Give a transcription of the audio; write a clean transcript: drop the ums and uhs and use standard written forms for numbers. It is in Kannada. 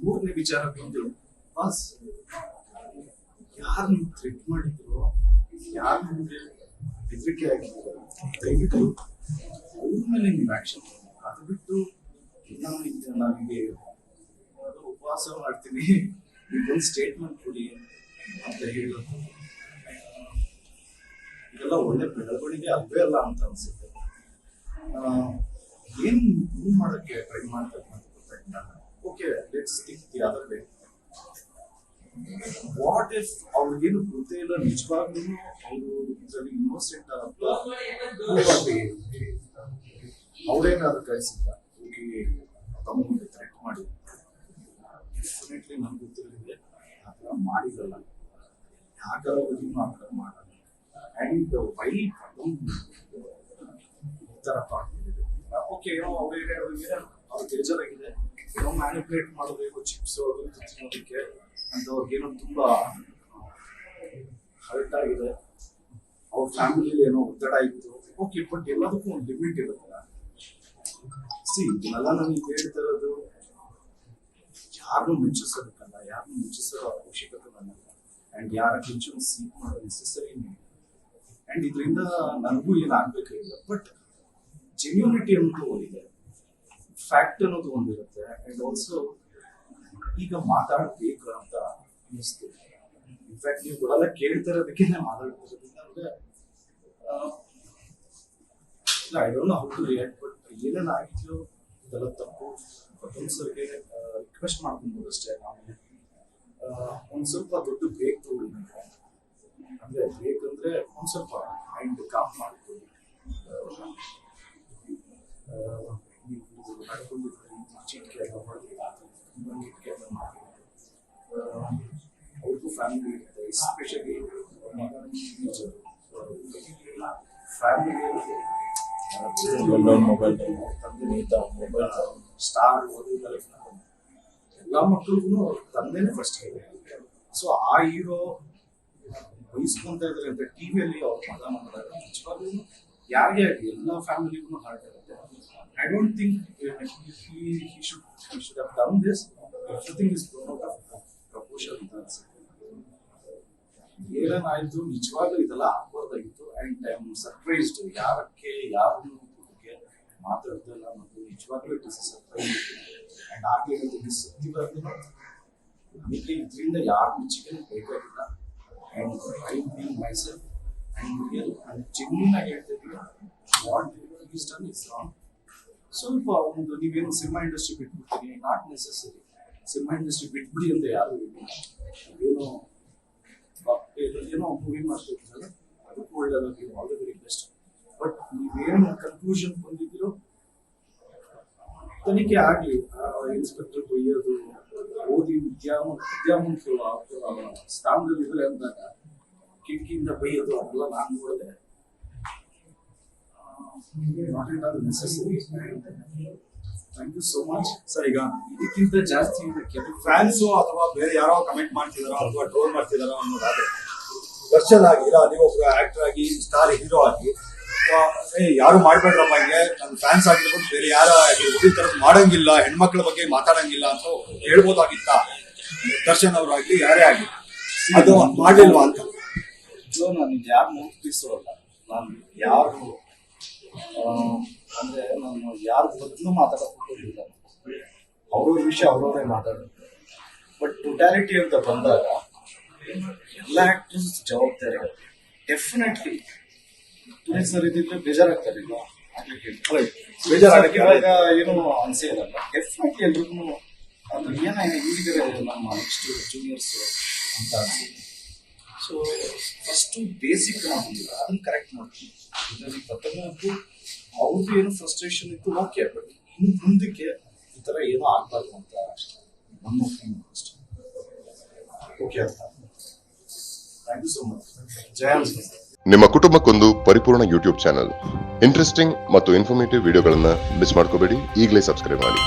ಮೂರನೇ ವಿಚಾರ ಬಂದು ಬಾಸ್ ಯಾರು ನೀವು ಥ್ರೆಟ್ ಮಾಡಿದ್ರು, ಯಾರು ನಿಮಗೆ ಹೆದರಿಕೆ ಆಗಿದ್ರು, ದಯವಿಟ್ಟು ಅವ್ರ ಮೇಲೆ ನೀವು ಆಕ್ಷನ್. ಅದು ಬಿಟ್ಟು ನನಗೆ ಉಪವಾಸ ಮಾಡ್ತೀನಿ, ಒಂದು ಸ್ಟೇಟ್ಮೆಂಟ್ ಕೊಡಿ ಅಂತ ಹೇಳೋದು ಇದೆಲ್ಲ ಒಳ್ಳೆ ಬೆಳವಣಿಗೆ ಅಲ್ವೇ ಅಲ್ಲ ಅಂತ ಅನ್ಸುತ್ತೆ. ಏನ್ ಮಾಡೋಕ್ಕೆ ಟ್ರೈ ಮಾಡ್ಬೇಕು ಅಂತ ಗೊತ್ತಾಗಿಲ್ಲ. Okay, let's think the other way. What if ಅವ್ರಿಗೇನು ಗೊತ್ತೇ ಇಲ್ಲ, ನಿಜವಾಗ್ಲೂ ಅವರು ಇದರಲ್ಲಿ ಇನ್ನೋಸೆಂಟ್ ಅವ್ರೇನಾದ್ರು ಕಳಿಸಿಲ್ಲ, ಹೋಗಿ ತಮ್ಮ ಥ್ರೆಟ್ ಮಾಡಿ. ಡೆಫಿನೆಟ್ಲಿ ನನ್ಗೆ ಗೊತ್ತಿರಲಿದೆ ಆ ಥರ ಮಾಡಿರಲ್ಲ, ಯಾಕರ ಬದಿನೂ ಆ ಥರ ಮಾಡಲ್ಲ. ಆ್ಯಂಡ್ ವೈ ಈ ಥರ ಥಾಟ್ ಮಾಡಿದೆ. ಓಕೆ, ಏನೋ ಅವ್ರಿಗೆ ಅವ್ರಿಗೆ ಬೇಜಾರಾಗಿದೆ, ಏನೋ ಮ್ಯಾನಿಪುಲೇಟ್ ಮಾಡಬೇಕು ಚಿಪ್ಸ್ ಅದು ತಿನ್ನೋದಕ್ಕೆ ಅಂತ ಅವ್ರಿಗೇನೋ ತುಂಬ ಹರ್ಟ್ ಆಗಿದೆ, ಅವ್ರ ಫ್ಯಾಮಿಲಿಯಲ್ಲಿ ಏನೋ ಒತ್ತಡ ಇತ್ತು. ಓಕೆ, ಬಟ್ ಎಲ್ಲದಕ್ಕೂ ಒಂದು ಲಿಮಿಟ್ ಇರುತ್ತಲ್ಲ. ಇದನ್ನೆಲ್ಲ ನನಗೆ ಹೇಳ್ತಾ ಇರೋದು ಯಾರನ್ನೂ ಮೆಚ್ಚಿಸೋದಕ್ಕಲ್ಲ, ಯಾರನ್ನೂ ಮೆಚ್ಚಿಸೋ ಅವಶ್ಯಕತೆ ನನ್ನಲ್ಲ. ಆ್ಯಂಡ್ ಯಾರ ಮೆಚ್ಚನ್ನು ಸೀಕ್ ಮಾಡೋ ನೆಸೆಸರಿ ಇಲ್ಲ. ಆ್ಯಂಡ್ ಇದರಿಂದ ನನಗೂ ಏನಾಗಬೇಕಾಗಿಲ್ಲ. ಬಟ್ ಜೆನ್ಯೂನಿಟಿ ಅನ್ನೋದು ಒಂದಿದೆ, ಫ್ಯಾಕ್ಟ್ ಅನ್ನೋದು ಒಂದಿರುತ್ತೆ. ಆ್ಯಂಡ್ ಆಲ್ಸೋ ಈಗ ಮಾತಾಡಬೇಕು ಅಂತ ಅನ್ನಿಸ್ತು. ಇನ್ಫ್ಯಾಕ್ಟ್ ನೀವುಗಳೆಲ್ಲ ಕೇಳ್ತಾ ಇರೋದಕ್ಕೆ ಮಾತಾಡ್ತಿರೋದ್ರಿಂದ ಅಂದರೆ I don't know how to react. But ಏನೇನು ಆಗಿದೆಯೋ ಇದೆಲ್ಲ ತಪ್ಪು. ಒಂದ್ಸರಿಗೆ ರಿಕ್ವೆಸ್ಟ್ ಮಾಡ್ಕೊಬೋದು ಅಷ್ಟೇ. ನಾವು ಒಂದು ಸ್ವಲ್ಪ ದೊಡ್ಡ ಬ್ರೇಕ್ ತಗೊಳ್ಳಿಕ್ಕೆ, ಅಂದರೆ ಬ್ರೇಕ್ ಅಂದರೆ ಒಂದು ಸ್ವಲ್ಪ ಮೈಂಡ್ ಕಾಮ್ ಮಾಡ್ಕೊಳ್ಳಿ. ನೀವು ನಡ್ಕೊಂಡಿದ್ರೆ ಚೀಟಿಕೆ ಎಲ್ಲ ಹೊಡೆದಿಕ್ಕೆ ಎಲ್ಲ ಮಾಡಿ, ಅವ್ರಿಗೂ ಫ್ಯಾಮಿಲಿ ಇರುತ್ತೆ. ಎಸ್ಪೆಷಲಿ ಫ್ಯಾಮಿಲಿ ಸ್ಟಾರ್ ಎಲ್ಲ ಮಕ್ಕಳಿಗೂ ತಂದೆನೇ ಫಸ್ಟ್ ಇದೆ. ಸೊ ಆ ಹೀರೋ ಬಯಸ್ಕೊಂತ ಇದ್ದಾರೆ ಅಂತ ಟಿವಿಯಲ್ಲಿ ಅವ್ರು ಮಾತಾಡಿದಾಗ ನಿಜವಾಗ್ಲೂ ಯಾರಿಗೆ ಆಗಲಿ ಎಲ್ಲ ಫ್ಯಾಮಿಲಿಗೂ ಹಾರ್ಟ್ ಇರುತ್ತೆ. I don't think he should have done this. Everything is blown out of proportion ಅಂತ ಅನ್ಸುತ್ತೆ. ಏನೇನಾಯ್ತು ನಿಜವಾಗ್ಲೂ ಇದೆಲ್ಲ ಆಗ್ಬಾರ್ದಾಗಿತ್ತು. ಆ್ಯಂಡ್ ಐ ಆಮ್ ಸರ್ಪ್ರೈಸ್ಡ್ ಯಾರಕ್ಕೆ ಯಾರನ್ನು ಮಾತಾಡ್ತಾ ಇಲ್ಲ. ಮತ್ತು ನಿಜವಾಗ್ಲೂ ಇಟ್ ಇಸ್ ಸರ್ಪ್ರೈಸ್. ಆ್ಯಂಡ್ ಹಾಗೆ ಹೇಳೋದಕ್ಕೆ ಸತ್ಯವಾಗ್ಲೂ ನನಗೆ ಇದರಿಂದ ಯಾರು ಮೆಚ್ಚುಗೆ ಬೇಕಾಗಿಲ್ಲ. And I being myself and real and genuine ಆಗಿ ಹೇಳ್ತಿದ್ದೀನಿ, what is done is wrong. ಸ್ವಲ್ಪ ಒಂದು ನೀವೇನು ಸಿನಿಮಾ ಇಂಡಸ್ಟ್ರಿ ಬಿಟ್ಬಿಡ್ತೀನಿ, ನಾಟ್ ನೆಸೆಸರಿ ಸಿನಿಮಾ ಇಂಡಸ್ಟ್ರಿ ಬಿಟ್ಬಿಡಿ ಅಂತ ಯಾರು ಹೇಳಿಲ್ಲ. ಏನೋ ಮೂವಿ ಮಾಡ್ತಿರ್ತೀರಲ್ಲ ಅದಕ್ಕೂ ಒಳ್ಳೆಯದಾಗಿ all the very best. But ನೀವೇನು ಕನ್ಕ್ಲೂಷನ್ ಬಂದಿದ್ದೀರೋ ತನಿಖೆ ಆಗಲಿ. ಇನ್ಸ್ಪೆಕ್ಟರ್ ಬೈಯೋದು ಓದಿ ವಿದ್ಯಾವಂತರು ಸ್ಥಾನದಲ್ಲಿ ಇದ್ರೆ ಅಂದಾಗ ಕಿಟಕಿಯಿಂದ ಬೈಯೋದು ಅದೆಲ್ಲ ನಾನು ನೋಡಿದೆ. Thank you so much sir. ಈಗ ಇದಕ್ಕಿಂತ ಜಾಸ್ತಿ ಫ್ಯಾನ್ಸು ಅಥವಾ ಬೇರೆ ಯಾರೋ ಕಮೆಂಟ್ ಮಾಡ್ತಿದಾರೋ ಅಥವಾ ಟ್ರೋಲ್ ಮಾಡ್ತಿದಾರೋ ಅನ್ನೋದಾದ್ರೆ, ದರ್ಶನ್ ಆಗಿ ನೀವು ಒಬ್ಬ ಆಕ್ಟರ್ ಆಗಿ ಸ್ಟಾರ್ ಹೀರೋ ಆಗಿ ಯಾರು ಮಾಡ್ಬೇಡ್ರಪ್ಪ, ಹಿಂಗೆ ನನ್ನ ಫ್ಯಾನ್ಸ್ ಆಗಿರ್ಬೋದು ಬೇರೆ ಯಾರ ಈ ತರ ಮಾಡಂಗಿಲ್ಲ, ಹೆಣ್ಮಕ್ಳ ಬಗ್ಗೆ ಮಾತಾಡಂಗಿಲ್ಲ ಅಂತ ಹೇಳ್ಬೋದಾಗಿತ್ತ ದರ್ಶನ್ ಅವರಾಗ್ಲಿ ಯಾರೇ ಆಗಿ, ಅದು ಮಾಡ್ಲಿಲ್ವಾ ಅಂತ. ನಾನು ಯಾರು ನೋಡ್ತಿಸೋಲ್ಲ, ನಾನು ಯಾರು ಅಂದ್ರೆ ನಾನು ಯಾರ ಬದಲು ಮಾತಾಡೋದಿಲ್ಲ. ಅವ್ರವ್ರ ವಿಷಯ ಅವ್ರವರೇ ಮಾತಾಡೋದು. ಬಟ್ ಟೋಟ್ಯಾಲಿಟಿ ಅಂತ ಬಂದಾಗ ಎಲ್ಲ ಆಕ್ಟರ್ಸ್ ಜವಾಬ್ದಾರಿ ಡೆಫಿನೆಟ್ಲಿ. ಸರ್ ಇದಿದ್ರೆ ಬೇಜಾರಾಗ್ತಾರೆ ಇಲ್ಲ ಬೇಜಾರಾಗಕ್ಕೆ ಏನು ಅನ್ಸೇ ಇಲ್ಲ. ಡೆಫಿನೆಟ್ಲಿ ಎಲ್ರಿಗೂ ಅದು ಈಗಿದ್ರೆ ನಮ್ಮ ನೆಕ್ಸ್ಟ್ ಜೂನಿಯರ್ಸ್ ಅಂತ ಅನ್ಸುತ್ತೆ. ಸೊ ಫಸ್ಟು ಬೇಸಿಕ್ ಆಗಿಲ್ಲ, ಅದನ್ನ ಕರೆಕ್ಟ್ ಮಾಡ್ತೀನಿ. ಇದರಲ್ಲಿ ಪ್ರತಿಯೊಬ್ಬರು ಅವ್ರದ್ದು ಏನು ಫ್ರಸ್ಟ್ರೇಷನ್ ಇತ್ತು, ಓಕೆ. ಬಟ್ ಇನ್ನು ಮುಂದಕ್ಕೆ ಈ ಥರ ಏನೋ ಆಗ್ಬಾರ್ದು ಅಂತ ನಮ್ಮ ಒಪಿನಿಯನ್ ಅಷ್ಟೇ. ಓಕೆ ಅಂತ. Thank you so much. Jai Hind. ನಿಮ್ಮ ಕುಟುಂಬಕ್ಕೊಂದು ಪರಿಪೂರ್ಣ ಯೂಟ್ಯೂಬ್ ಚಾನಲ್. ಇಂಟ್ರೆಸ್ಟಿಂಗ್ ಮತ್ತು ಇನ್ಫಾರ್ಮೇಟಿವ್ ವಿಡಿಯೋಗಳನ್ನು ಮಿಸ್ ಮಾಡ್ಕೋಬೇಡಿ. ಈಗಲೇ ಸಬ್ಸ್ಕ್ರೈಬ್ ಮಾಡಿ.